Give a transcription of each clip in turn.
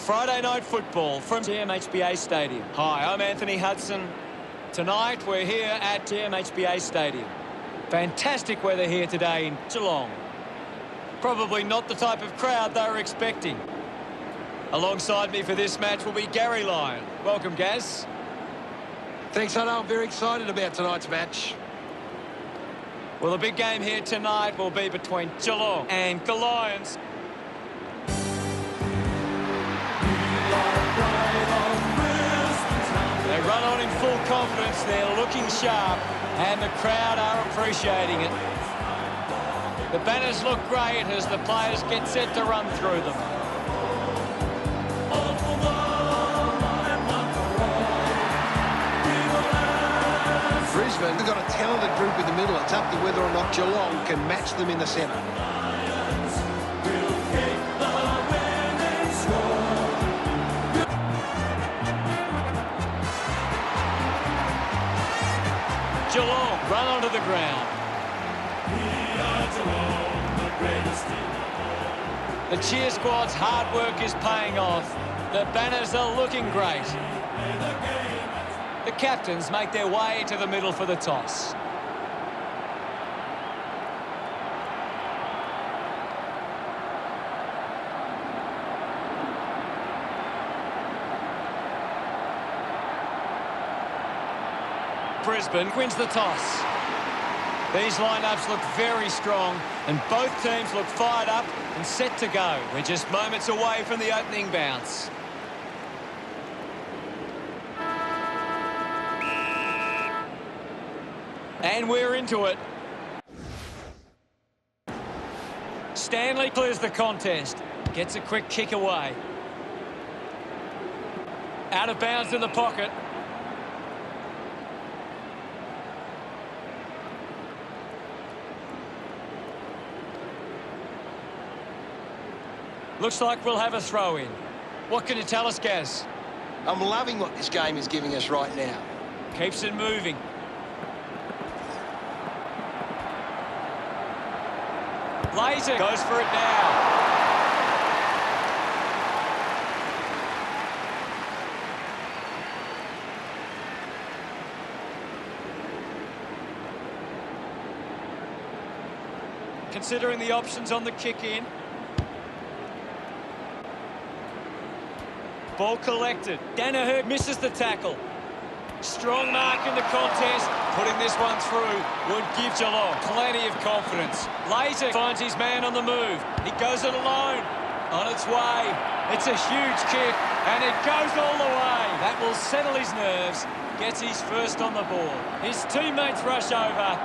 Friday night football from GMHBA Stadium. Hi, I'm Anthony Hudson. Tonight we're here at GMHBA Stadium. Fantastic weather here today in Geelong. Probably not the type of crowd they were expecting. Alongside me for this match will be Gary Lyon. Welcome, Gaz. Thanks, Hunter. I'm very excited about tonight's match. Well, the big game here tonight will be between Geelong and the Lions. They run on in full confidence, they're looking sharp, and the crowd are appreciating it. The banners look great as the players get set to run through them. Brisbane, they've got a talented group in the middle. It's up to whether or not Geelong can match them in the centre. Geelong run onto the ground. The cheer squad's hard work is paying off. The banners are looking great. The captains make their way to the middle for the toss. Brisbane wins the toss. These lineups look very strong and both teams look fired up and set to go. We're just moments away from the opening bounce. And we're into it. Stanley clears the contest. Gets a quick kick away. Out of bounds in the pocket. Looks like we'll have a throw-in. What can you tell us, Gaz? I'm loving what this game is giving us right now. Keeps it moving. Laser goes for it now. Considering the options on the kick-in. Ball collected. Danaher misses the tackle. Strong mark in the contest. Putting this one through would give Geelong plenty of confidence. Laser finds his man on the move. He goes it alone. On its way. It's a huge kick, and it goes all the way. That will settle his nerves. Gets his first on the board. His teammates rush over.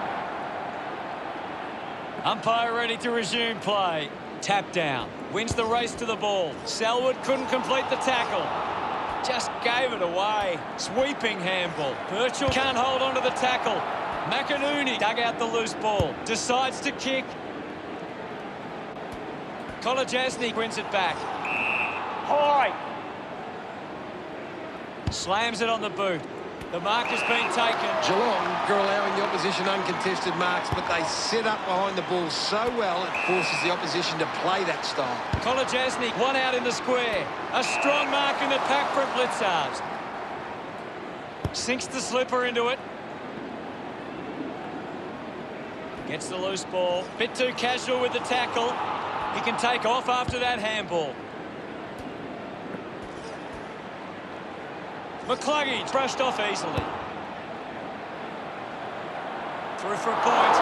Umpire ready to resume play. Tap down. Wins the race to the ball. Selwood couldn't complete the tackle. Just gave it away. Sweeping handball. Birchall can't hold on to the tackle. McInerney dug out the loose ball. Decides to kick. Kolajasny wins it back. High. Slams it on the boot. The mark has been taken. Geelong are allowing the opposition uncontested marks, but they set up behind the ball so well it forces the opposition to play that style. Kolajasny, one out in the square. A strong mark in the pack from Blitzards. Sinks the slipper into it. Gets the loose ball. Bit too casual with the tackle. He can take off after that handball. McCluggage brushed off easily. Through for a point.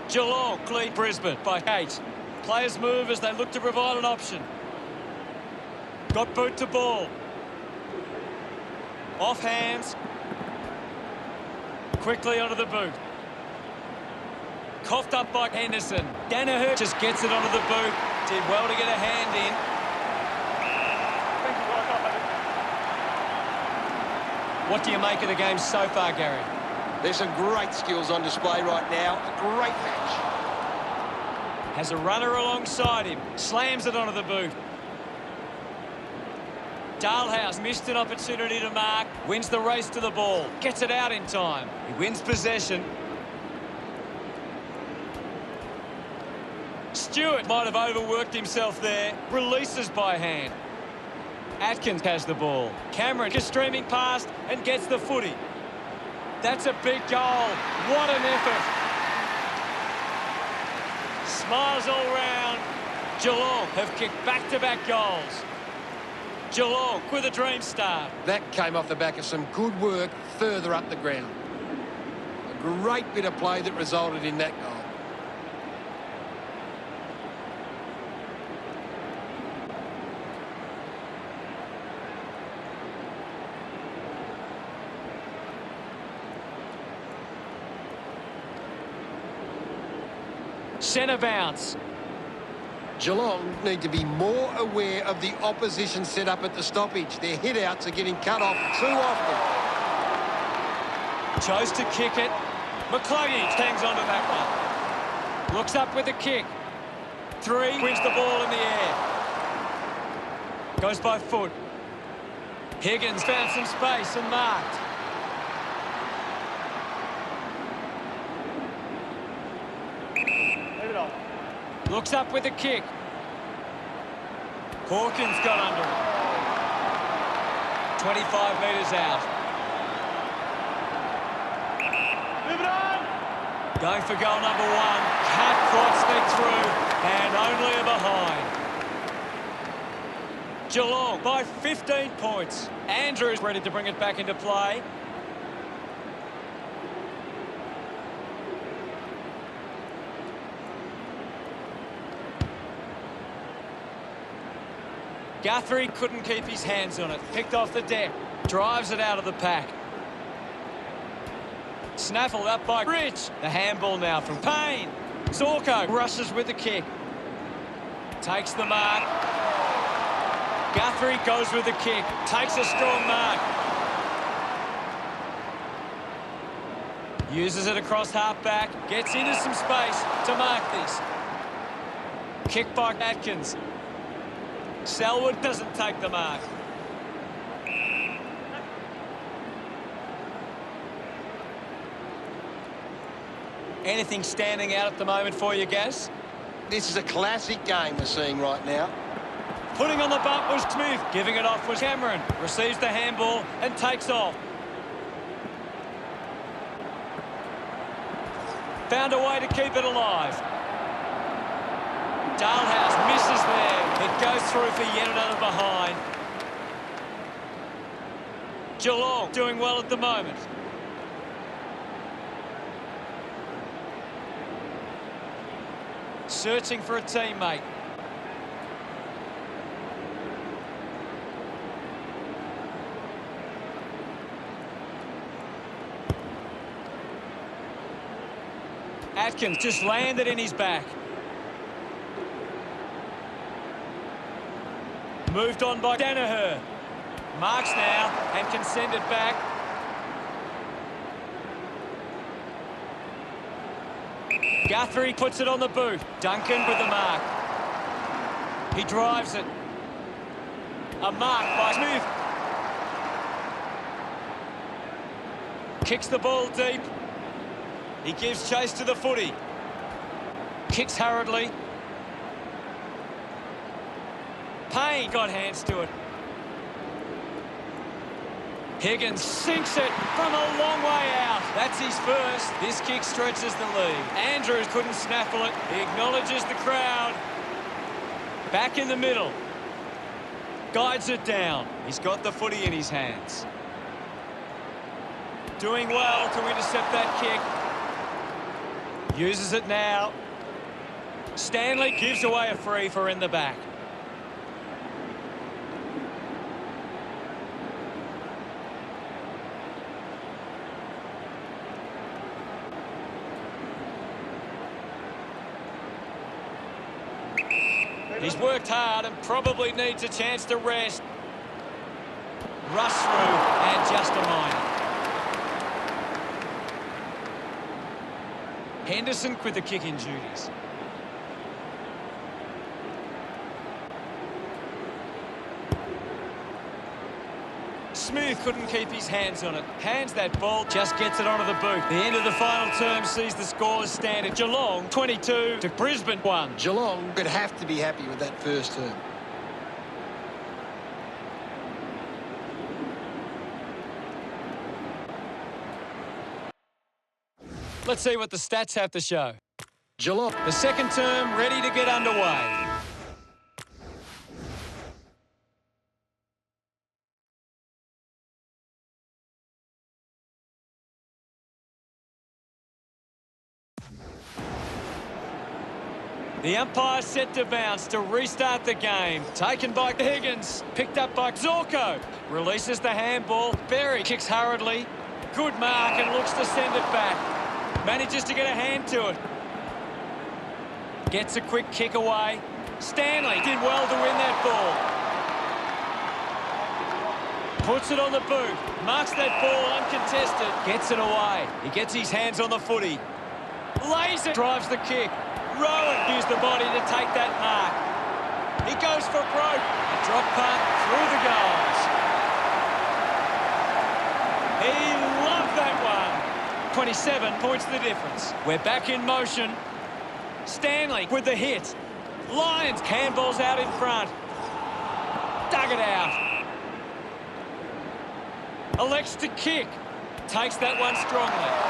Geelong lead Brisbane by 8. Players move as they look to provide an option. Got boot to ball. Off hands. Quickly onto the boot. Coughed up by Henderson. Danaher just gets it onto the boot. Did well to get a hand in. What do you make of the game so far, Gary? There's some great skills on display right now. A great match. Has a runner alongside him. Slams it onto the boot. Dalhouse missed an opportunity to mark, wins the race to the ball, gets it out in time. He wins possession. Stewart might have overworked himself there, releases by hand. Atkins has the ball. Cameron is streaming past and gets the footy. That's a big goal. What an effort. Smiles all round. Geelong have kicked back-to-back goals. Geelong with a dream start. That came off the back of some good work further up the ground. A great bit of play that resulted in that goal. Centre bounce. Geelong need to be more aware of the opposition set up at the stoppage. Their hit-outs are getting cut off too often. Chose to kick it. McCluggage hangs on to that one. Looks up with the kick. 3, wins the ball in the air. Goes by foot. Higgins found some space and marked. Looks up with a kick. Hawkins got under it. 25 metres out. Move it on. Going for goal number 1. Can't quite sneak through. And only a behind. Geelong by 15 points. Andrews ready to bring it back into play. Guthrie couldn't keep his hands on it. Picked off the deck. Drives it out of the pack. Snaffled up by Rich. The handball now from Payne. Zorko rushes with the kick. Takes the mark. Guthrie goes with the kick. Takes a strong mark. Uses it across half-back. Gets into some space to mark this. Kick by Atkins. Selwood doesn't take the mark. Anything standing out at the moment for you, Gaz? This is a classic game we're seeing right now. Putting on the bump was Smith. Giving it off was Cameron. Receives the handball and takes off. Found a way to keep it alive. Dalhouse misses there. It goes through for yet another behind. Geelong doing well at the moment. Searching for a teammate. Atkins just landed in his back. Moved on by Danaher. Marks now and can send it back. Guthrie puts it on the boot. Duncan with the mark. He drives it. A mark by Smith. Kicks the ball deep. He gives chase to the footy. Kicks hurriedly. Payne got hands to it. Higgins sinks it from a long way out. That's his first. This kick stretches the lead. Andrews couldn't snaffle it. He acknowledges the crowd. Back in the middle. Guides it down. He's got the footy in his hands. Doing well to intercept that kick. Uses it now. Stanley gives away a free for in the back. He's worked hard and probably needs a chance to rest. Rush through and just a minor. Henderson with the kicking duties. Smith couldn't keep his hands on it. Hands that ball, just gets it onto the boot. The end of the final term sees the scores stand at Geelong 22 to Brisbane 1. Geelong would have to be happy with that first term. Let's see what the stats have to show. Geelong. The second term ready to get underway. The umpire set to bounce to restart the game. Taken by Higgins. Picked up by Zorko. Releases the handball. Berry kicks hurriedly. Good mark and looks to send it back. Manages to get a hand to it. Gets a quick kick away. Stanley did well to win that ball. Puts it on the boot. Marks that ball uncontested. Gets it away. He gets his hands on the footy. Lays it. Drives the kick. Rowan used the body to take that mark. He goes for broke. A drop punt through the goals. He loved that one. 27 points the difference. We're back in motion. Stanley with the hit. Lions handballs out in front. Dug it out. Elects to kick. Takes that one strongly.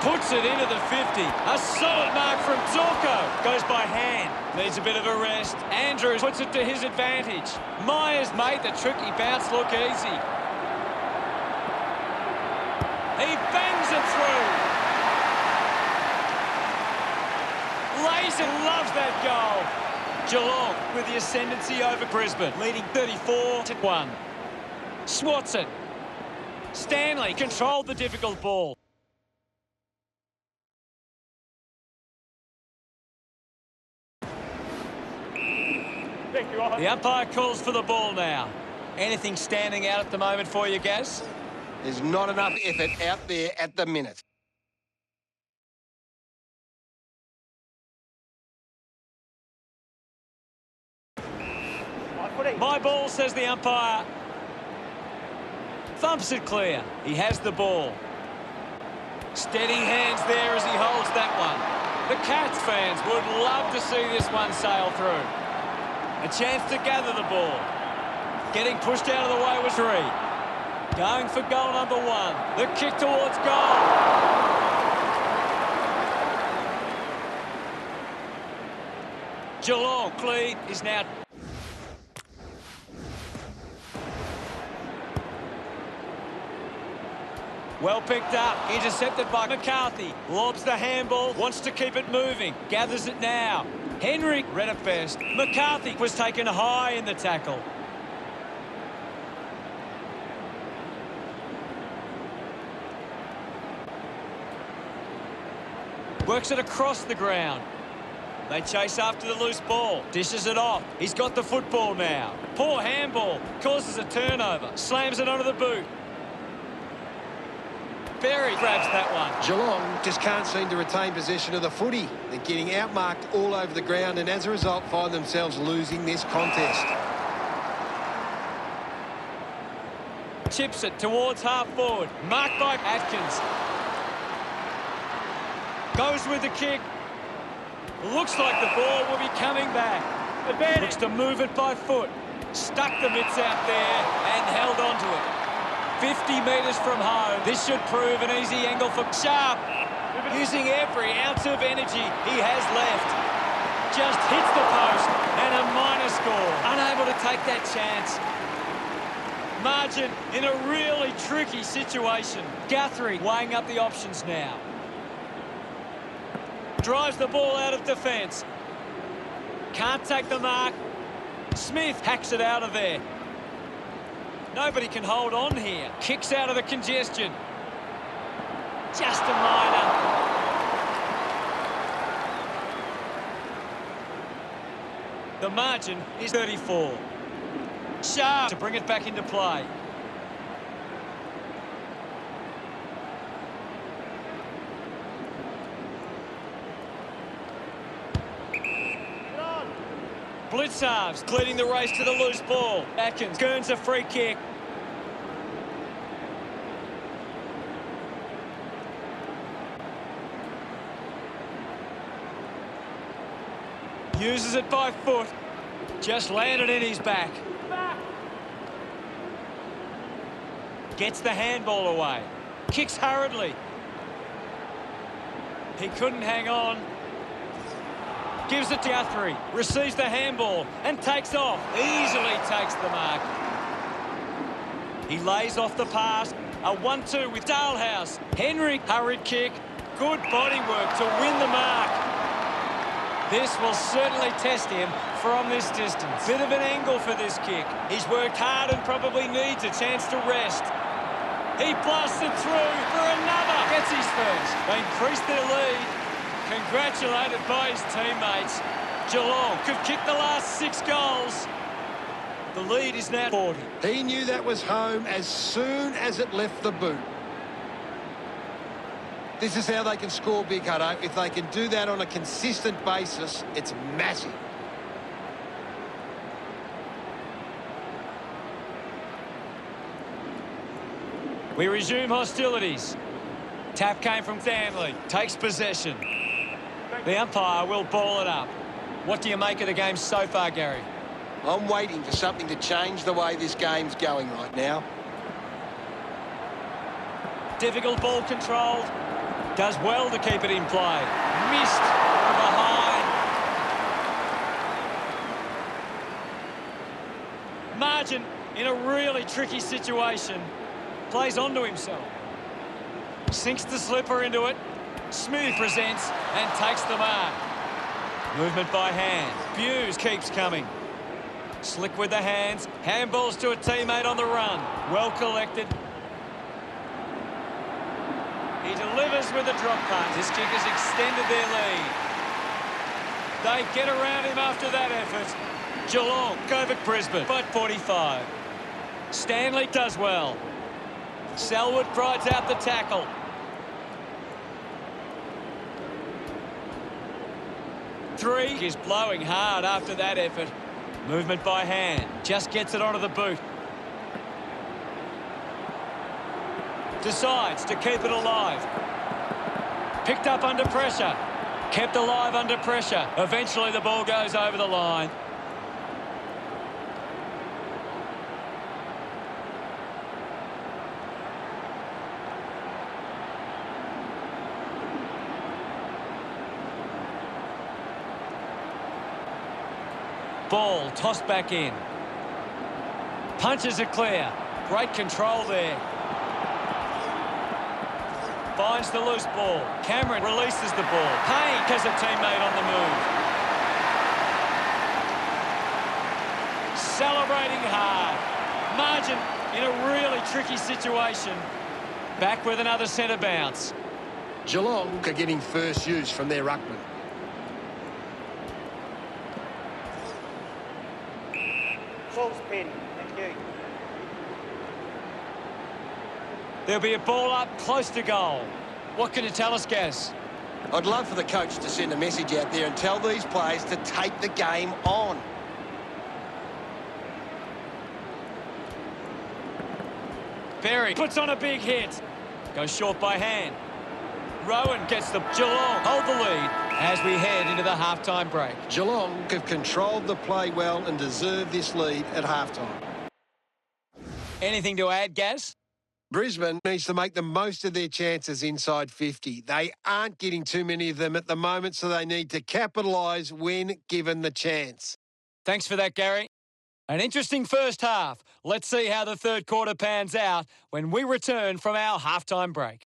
Puts it into the 50. A solid mark from Zorko. Goes by hand. Needs a bit of a rest. Andrews puts it to his advantage. Myers made the tricky bounce look easy. He bangs it through. Lays it, loves that goal. Geelong with the ascendancy over Brisbane, leading 34-1. Swats it. Stanley controlled the difficult ball. The umpire calls for the ball now. Anything standing out at the moment for you, Gaz? There's not enough effort out there at the minute. My ball, says the umpire. Thumps it clear. He has the ball. Steady hands there as he holds that one. The Cats fans would love to see this one sail through. A chance to gather the ball. Getting pushed out of the way was 3. Going for goal number 1. The kick towards goal. Geelong lead is now... Well picked up, intercepted by McCarthy. Lobs the handball, wants to keep it moving. Gathers it now. Henry read it best. McCarthy was taken high in the tackle. Works it across the ground. They chase after the loose ball. Dishes it off. He's got the football now. Poor handball. Causes a turnover. Slams it onto the boot. Berry grabs that one. Geelong just can't seem to retain possession of the footy. They're getting outmarked all over the ground and as a result find themselves losing this contest. Chips it towards half forward. Marked by Atkins. Goes with the kick. Looks like the ball will be coming back. Advantage. Looks to move it by foot. Stuck the mitts out there and held on to it. 50 metres from home. This should prove an easy angle for Sharp. Using every ounce of energy he has left. Just hits the post and a minor score. Unable to take that chance. Margin in a really tricky situation. Guthrie weighing up the options now. Drives the ball out of defence. Can't take the mark. Smith hacks it out of there. Nobody can hold on here. Kicks out of the congestion. Just a minor. The margin is 34. Sharp to bring it back into play. Blitz halves, leading the race to the loose ball. Atkins earns a free kick. Uses it by foot. Just landed in his back. Gets the handball away. Kicks hurriedly. He couldn't hang on. Gives it to Guthrie. Receives the handball and takes off. Easily takes the mark. He lays off the pass. A 1-2 with Dalehouse. Henry, hurried kick. Good body work to win the mark. This will certainly test him from this distance. Bit of an angle for this kick. He's worked hard and probably needs a chance to rest. He blasts it through for another. Gets his first. They increase their lead. Congratulated by his teammates. Geelong could kick the last 6 goals. The lead is now 40. He knew that was home as soon as it left the boot. This is how they can score big, Hutto. If they can do that on a consistent basis, it's massive. We resume hostilities. Tap came from Stanley. Takes possession. The umpire will ball it up. What do you make of the game so far, Gary? I'm waiting for something to change the way this game's going right now. Difficult ball controlled. Does well to keep it in play. Missed from behind. Margin in a really tricky situation. Plays onto himself. Sinks the slipper into it. Smooth presents and takes the mark. Movement by hand. Buse keeps coming. Slick with the hands. Handballs to a teammate on the run. Well collected. He delivers with a drop pass. This kick has extended their lead. They get around him after that effort. Geelong over Brisbane by 45. Stanley does well. Selwood rides out the tackle. Three is blowing hard after that effort. Movement by hand. Just gets it onto the boot. Decides to keep it alive. Picked up under pressure. Kept alive under pressure. Eventually the ball goes over the line. Ball tossed back in. Punches it clear. Great control there. Finds the loose ball. Cameron releases the ball. Payne has a teammate on the move. Celebrating hard. Margin in a really tricky situation. Back with another centre bounce. Geelong are getting first use from their ruckman. Ball's pinned. Thank you. There'll be a ball up close to goal. What can you tell us, Gaz? I'd love for the coach to send a message out there and tell these players to take the game on. Berry puts on a big hit. Goes short by hand. Rowan gets the Geelong hold the lead as we head into the halftime break. Geelong have controlled the play well and deserve this lead at halftime. Anything to add, Gaz? Brisbane needs to make the most of their chances inside 50. They aren't getting too many of them at the moment, so they need to capitalise when given the chance. Thanks for that, Gary. An interesting first half. Let's see how the third quarter pans out when we return from our halftime break.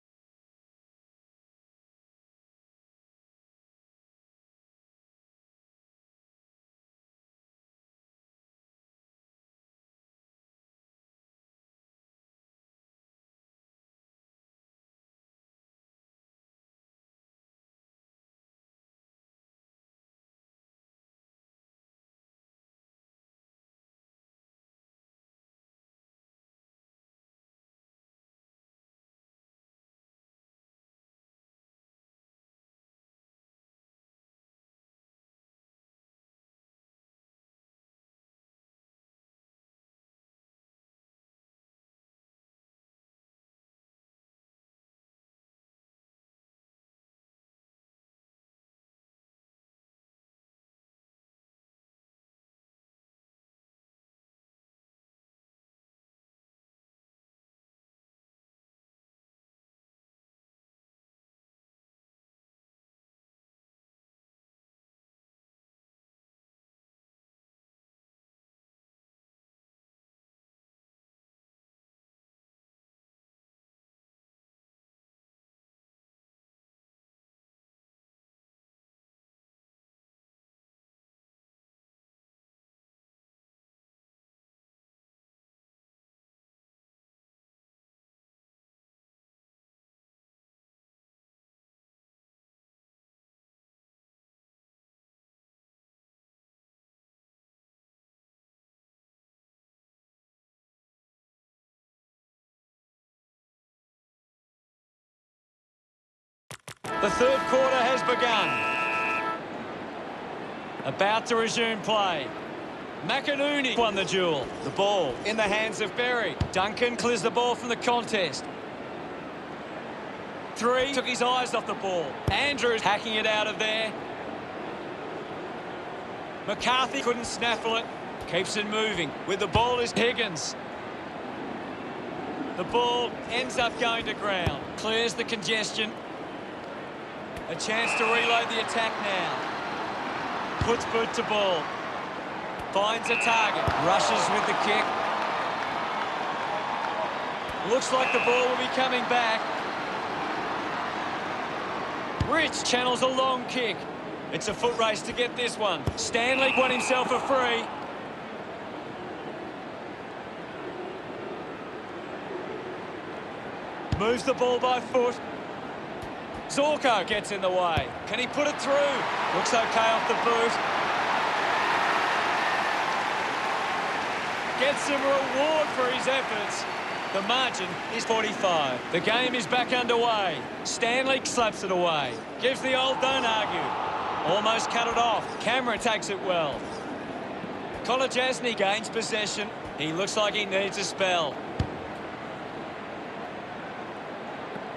The third quarter has begun. About to resume play. McInerney won the duel. The ball in the hands of Berry. Duncan clears the ball from the contest. 3 took his eyes off the ball. Andrews hacking it out of there. McCarthy couldn't snaffle it. Keeps it moving. With the ball is Higgins. The ball ends up going to ground. Clears the congestion. A chance to reload the attack now. Puts boot to ball. Finds a target. Rushes with the kick. Looks like the ball will be coming back. Rich channels a long kick. It's a foot race to get this one. Stanley won himself a free. Moves the ball by foot. Zorko gets in the way. Can he put it through? Looks okay off the boot. Gets some reward for his efforts. The margin is 45. The game is back underway. Stanley slaps it away. Gives the old don't argue. Almost cut it off. Cameron takes it well. Kolajasny gains possession. He looks like he needs a spell.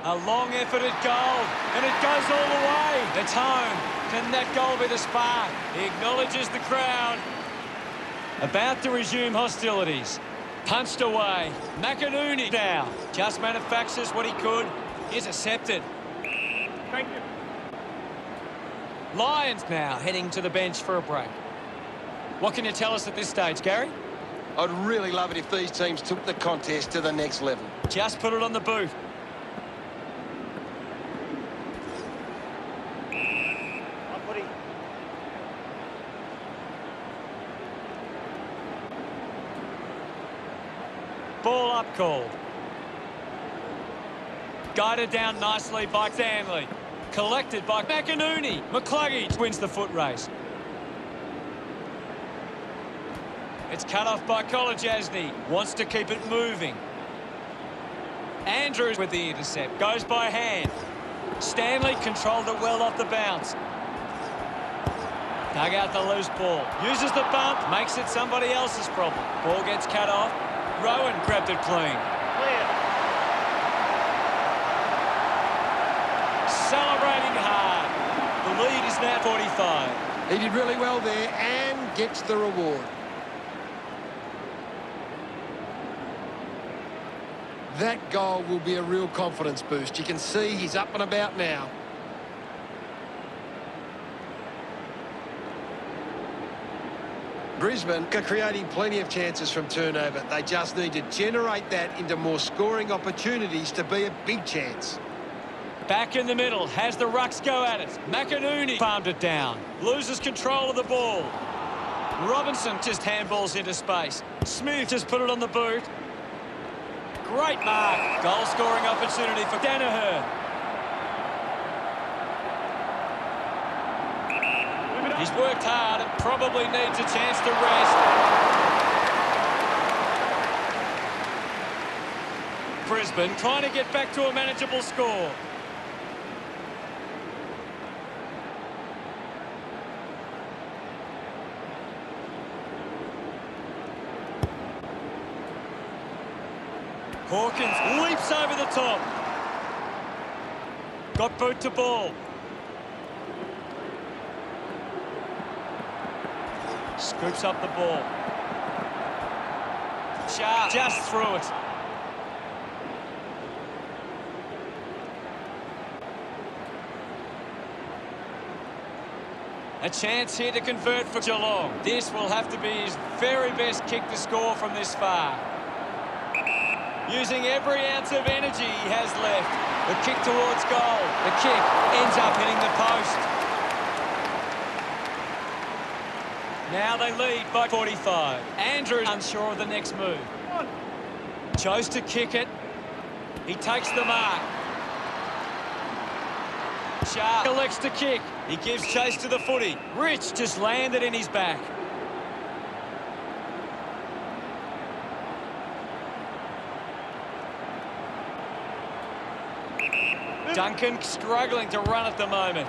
A long efforted goal, and it goes all the way. It's home. Can that goal be the spark? He acknowledges the crowd. About to resume hostilities. Punched away. McInerney now. Just manufactures what he could. Intercepted. Thank you. Lions now heading to the bench for a break. What can you tell us at this stage, Gary? I'd really love it if these teams took the contest to the next level. Just put it on the boot. Ball up called. Guided down nicely by Stanley. Collected by McInerney. McCluggage wins the foot race. It's cut off by Kolajasny. Wants to keep it moving. Andrews with the intercept. Goes by hand. Stanley controlled it well off the bounce. Dug out the loose ball. Uses the bump. Makes it somebody else's problem. Ball gets cut off. Rowan grabbed it clean. Clear. Celebrating hard. The lead is now 45. He did really well there and gets the reward. That goal will be a real confidence boost. You can see he's up and about now. Brisbane are creating plenty of chances from turnover. They just need to generate that into more scoring opportunities to be a big chance. Back in the middle, has the rucks go at it. McInerney farmed it down. Loses control of the ball. Robinson just handballs into space. Smith just put it on the boot. Great mark. Goal scoring opportunity for Danaher. He's worked hard and probably needs a chance to rest. Brisbane trying to get back to a manageable score. Hawkins leaps over the top. Got boot to ball. Scoops up the ball. Sharp just through it. A chance here to convert for Geelong. This will have to be his very best kick to score from this far. Using every ounce of energy he has left. The kick towards goal. The kick ends up hitting the post. Now they lead by 45. Andrews unsure of the next move. Chose to kick it. He takes the mark. Sharp elects to kick. He gives chase to the footy. Rich just landed in his back. Duncan struggling to run at the moment.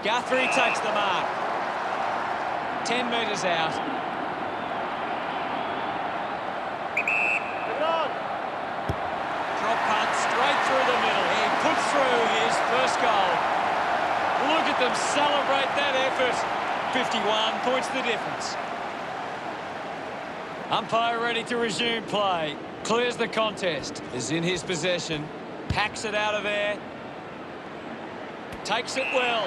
Guthrie takes the mark. 10 metres out. Drop punt straight through the middle. He puts through his first goal. Look at them celebrate that effort. 51 points the difference. Umpire ready to resume play. Clears the contest. Is in his possession. Hacks it out of there. Takes it well.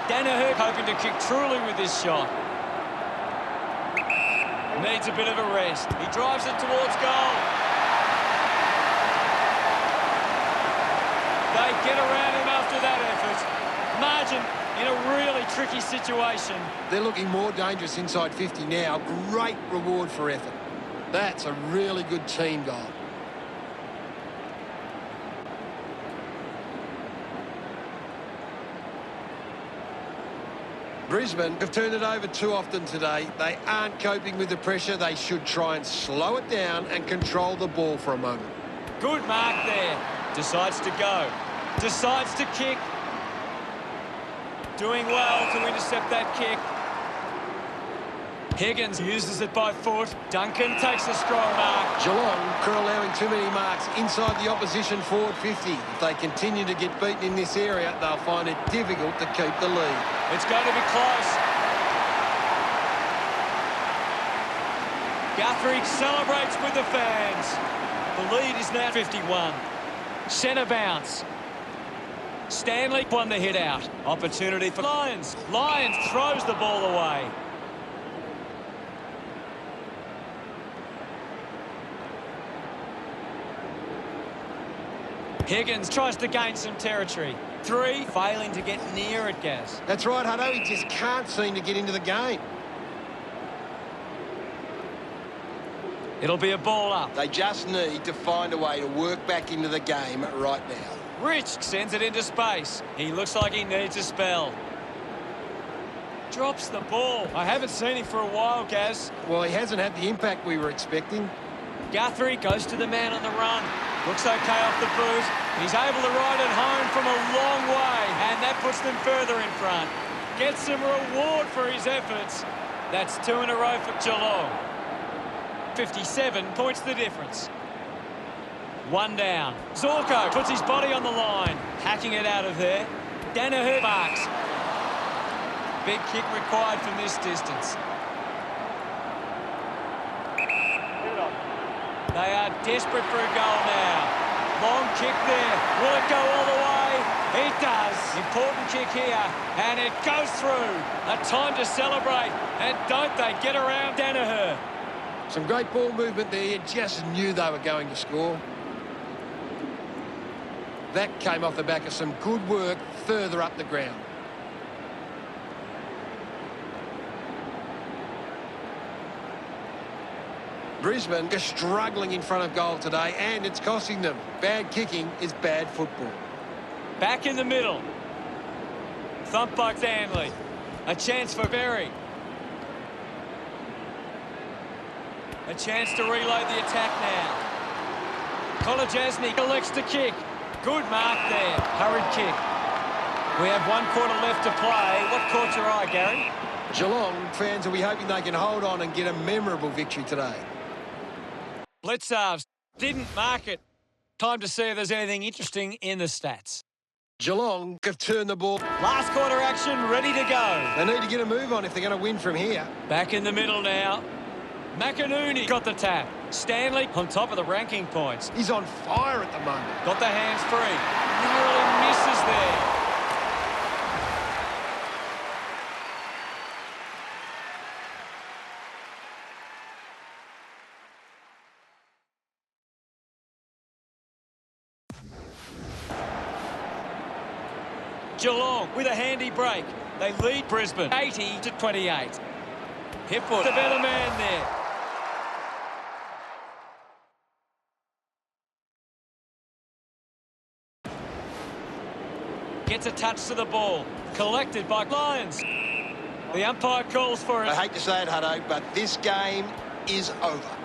Danaher hoping to kick truly with this shot. Needs a bit of a rest. He drives it towards goal. They get around him after that effort. Margin in a really tricky situation. They're looking more dangerous inside 50 now. Great reward for effort. That's a really good team goal. Brisbane have turned it over too often today. They aren't coping with the pressure. They should try and slow it down and control the ball for a moment. Good mark there. Decides to go. Decides to kick. Doing well to intercept that kick. Higgins uses it by foot. Duncan takes a strong mark. Geelong are allowing too many marks inside the opposition forward 50. If they continue to get beaten in this area, they'll find it difficult to keep the lead. It's going to be close. Guthrie celebrates with the fans. The lead is now 51. Centre bounce. Stanley won the hit out. Opportunity for Lions. Lions throws the ball away. Higgins tries to gain some territory. 3, failing to get near it, Gaz. That's right, Hutto. He just can't seem to get into the game. It'll be a ball up. They just need to find a way to work back into the game right now. Rich sends it into space. He looks like he needs a spell. Drops the ball. I haven't seen him for a while, Gaz. Well, he hasn't had the impact we were expecting. Guthrie goes to the man on the run. Looks okay off the boot. He's able to ride it home from a long way, and that puts them further in front. Gets some reward for his efforts. That's 2 in a row for Geelong. 57 points the difference. 1 down. Zorko puts his body on the line, hacking it out of there. Danaher marks. Big kick required from this distance. They are desperate for a goal now. Long kick there. Will it go all the way? It does. Important kick here. And it goes through. A time to celebrate. And don't they get around Danaher. Some great ball movement there. You just knew they were going to score. That came off the back of some good work further up the ground. Brisbane are struggling in front of goal today, and it's costing them. Bad kicking is bad football. Back in the middle. Thump by Stanley. A chance for Berry. A chance to reload the attack now. Kolajasny elects to kick. Good mark there. Hurried kick. We have 1 quarter left to play. What caught your eye, Gary? Geelong fans will be hoping they can hold on and get a memorable victory today. Blitzarves didn't mark it. Time to see if there's anything interesting in the stats. Geelong have turned the ball. Last quarter action ready to go. They need to get a move on if they're going to win from here. Back in the middle now. McInerney got the tap. Stanley on top of the ranking points. He's on fire at the moment. Got the hands free. Narrowly misses there. Geelong with a handy break. They lead Brisbane 80 to 28. Hipwood, the better man there. Gets a touch to the ball. Collected by Lions. The umpire calls for it. I hate to say it, Hutto, but this game is over.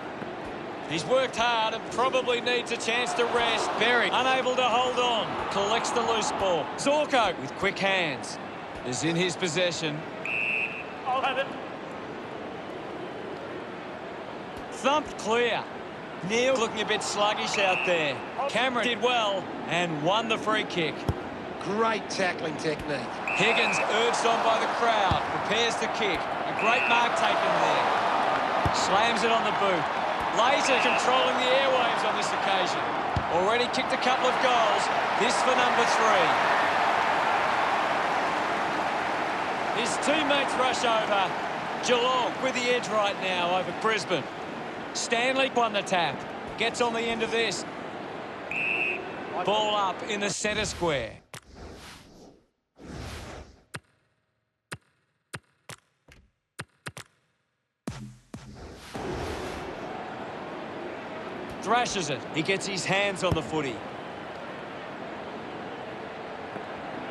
He's worked hard and probably needs a chance to rest. Berry unable to hold on. Collects the loose ball. Zorko with quick hands is in his possession. I'll have it. Thumped clear. Neil looking a bit sluggish out there. Cameron did well and won the free kick. Great tackling technique. Higgins, urged on by the crowd, prepares to kick. A great mark taken there. Slams it on the boot. Laser controlling the airwaves on this occasion. Already kicked a couple of goals. This for number 3. His teammates rush over. Geelong with the edge right now over Brisbane. Stanley won the tap. Gets on the end of this. Ball up in the centre square. Thrashes it. He gets his hands on the footy.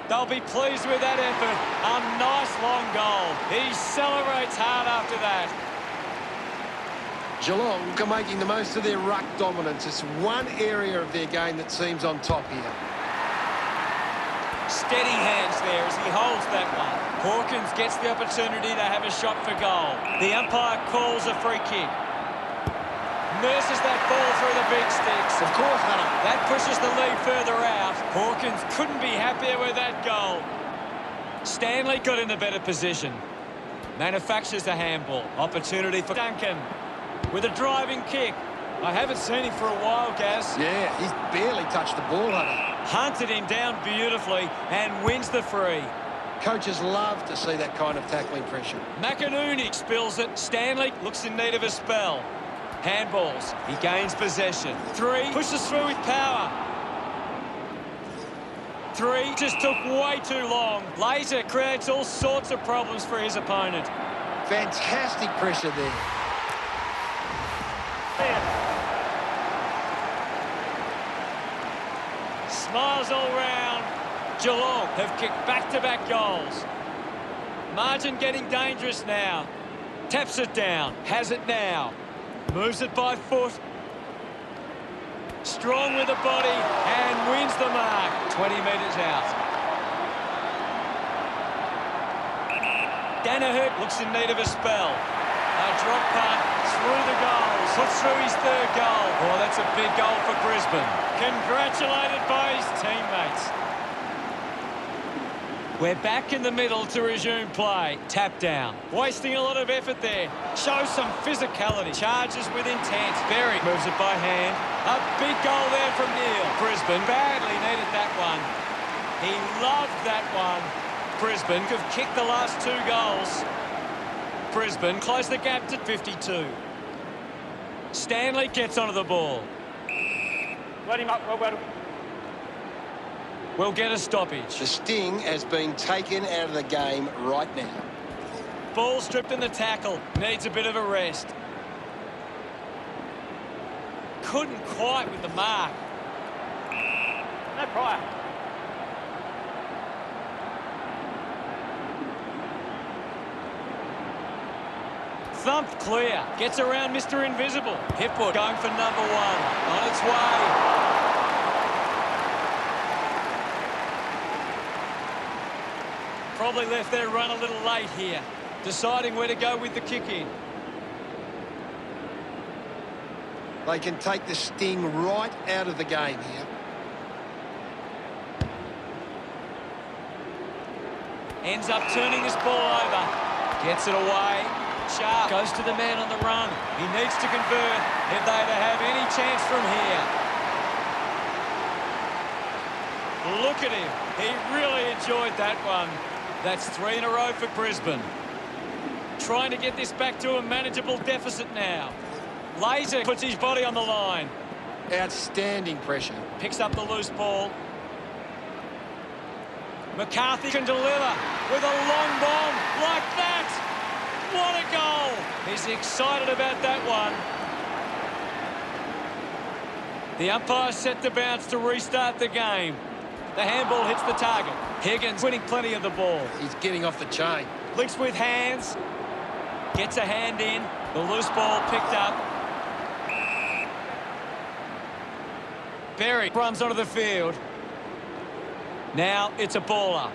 They'll be pleased with that effort. A nice long goal. He celebrates hard after that. Geelong are making the most of their ruck dominance. It's one area of their game that seems on top here. Steady hands there as he holds that one. Hawkins gets the opportunity to have a shot for goal. The umpire calls a free kick. Nurses that ball through the big sticks. Of course, Hunter. That pushes the lead further out. Hawkins couldn't be happier with that goal. Stanley got in the better position. Manufactures a handball. Opportunity for Duncan with a driving kick. I haven't seen him for a while, Gaz. Yeah, he's barely touched the ball, Hunter. Hunted him down beautifully and wins the free. Coaches love to see that kind of tackling pressure. McInerney spills it. Stanley looks in need of a spell. Handballs. He gains possession. 3. Pushes through with power. 3. Just took way too long. Laser creates all sorts of problems for his opponent. Fantastic pressure there. Smiles all round. Geelong have kicked back-to-back goals. Margin getting dangerous now. Taps it down. Has it now. Moves it by foot. Strong with the body and wins the mark. 20 metres out. Danaher looks in need of a spell. A drop punt through the goals. Puts through his 3rd goal. Oh, that's a big goal for Brisbane. Congratulated by his teammates. We're back in the middle to resume play. Tap down. Wasting a lot of effort there. Shows some physicality. Charges with intent. Berry moves it by hand. A big goal there from Neil. Brisbane badly needed that one. He loved that one. Brisbane have kicked the last 2 goals. Brisbane close the gap to 52. Stanley gets onto the ball. Let him up. Well. We'll get a stoppage. The sting has been taken out of the game right now. Ball stripped in the tackle. Needs a bit of a rest. Couldn't quite with the mark. No prior. Thumped clear. Gets around Mr. Invisible. Hipwood going for number 1. On its way. Probably left their run a little late here. Deciding where to go with the kick in. They can take the sting right out of the game here. Ends up turning this ball over. Gets it away. Sharp goes to the man on the run. He needs to convert if they're to have any chance from here. Look at him. He really enjoyed that one. That's 3 in a row for Brisbane. Trying to get this back to a manageable deficit now. Laser puts his body on the line. Outstanding pressure. Picks up the loose ball. McCarthy can deliver with a long bomb like that. What a goal. He's excited about that one. The umpire set to bounce to restart the game. The handball hits the target. Higgins winning plenty of the ball. He's getting off the chain. Links with hands. Gets a hand in. The loose ball picked up. Berry runs onto the field. Now it's a ball up.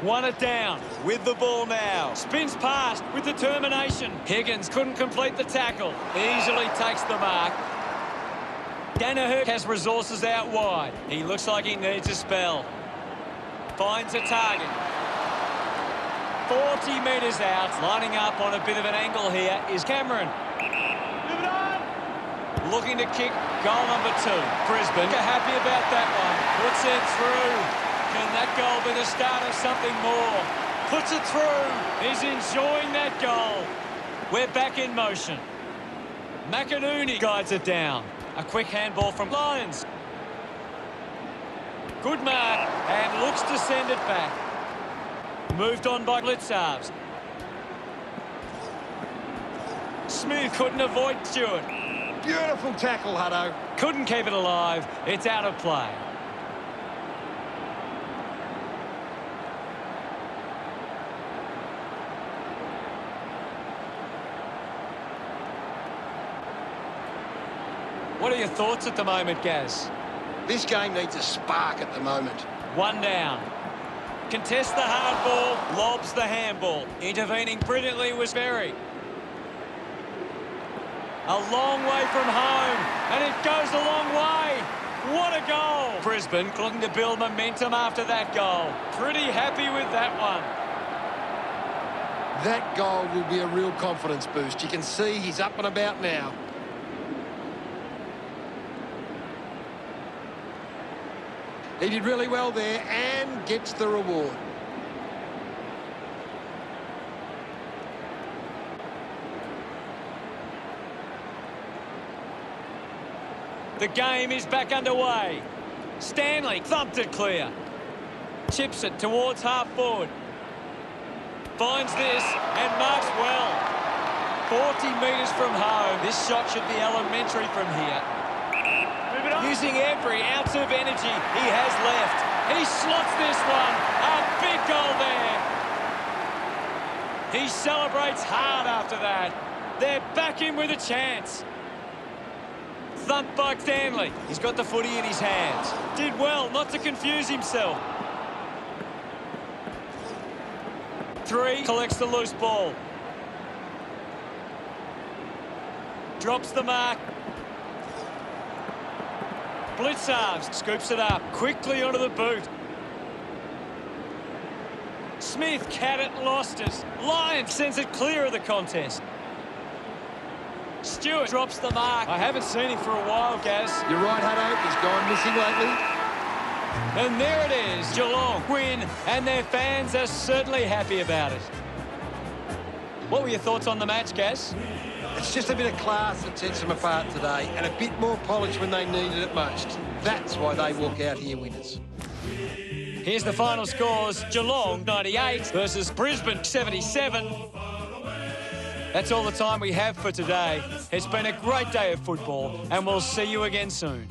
Won it down with the ball now. Spins past with determination. Higgins couldn't complete the tackle. Easily takes the mark. Danaher has resources out wide. He looks like he needs a spell. Finds a target. 40 metres out. Lining up on a bit of an angle here is Cameron. Move it on. Looking to kick goal number 2. Brisbane are happy about that one. Puts it through. Can that goal be the start of something more? Puts it through. He's enjoying that goal. We're back in motion. McInerney guides it down. A quick handball from Lyons. Good mark and looks to send it back. Moved on by Blitzarves. Smith couldn't avoid Stewart. Beautiful tackle, Hutto. Couldn't keep it alive. It's out of play. What are your thoughts at the moment, Gaz? This game needs a spark at the moment. One down. Contests the hard ball, lobs the handball. Intervening brilliantly was Berry. A long way from home, and it goes a long way. What a goal! Brisbane looking to build momentum after that goal. Pretty happy with that one. That goal will be a real confidence boost. You can see he's up and about now. He did really well there and gets the reward. The game is back underway. Stanley thumped it clear. Chips it towards half forward. Finds this and marks well. 40 metres from home. This shot should be elementary from here. Move it on. Using every ounce of energy he has left. He slots this one. A big goal there. He celebrates hard after that. They're back in with a chance. Thumped by Stanley. He's got the footy in his hands. Did well not to confuse himself. 3 collects the loose ball. Drops the mark. Blitzarves scoops it up quickly onto the boot. Smith cat it, lost it. Lyons sends it clear of the contest. Stewart drops the mark. I haven't seen him for a while, Gaz. You're right, Hutto. He's gone missing lately. And there it is. Geelong win, and their fans are certainly happy about it. What were your thoughts on the match, Gaz? It's just a bit of class that sets them apart today and a bit more polish when they needed it most. That's why they walk out here winners. Here's the final scores. Geelong 98 versus Brisbane 77. That's all the time we have for today. It's been a great day of football, and we'll see you again soon.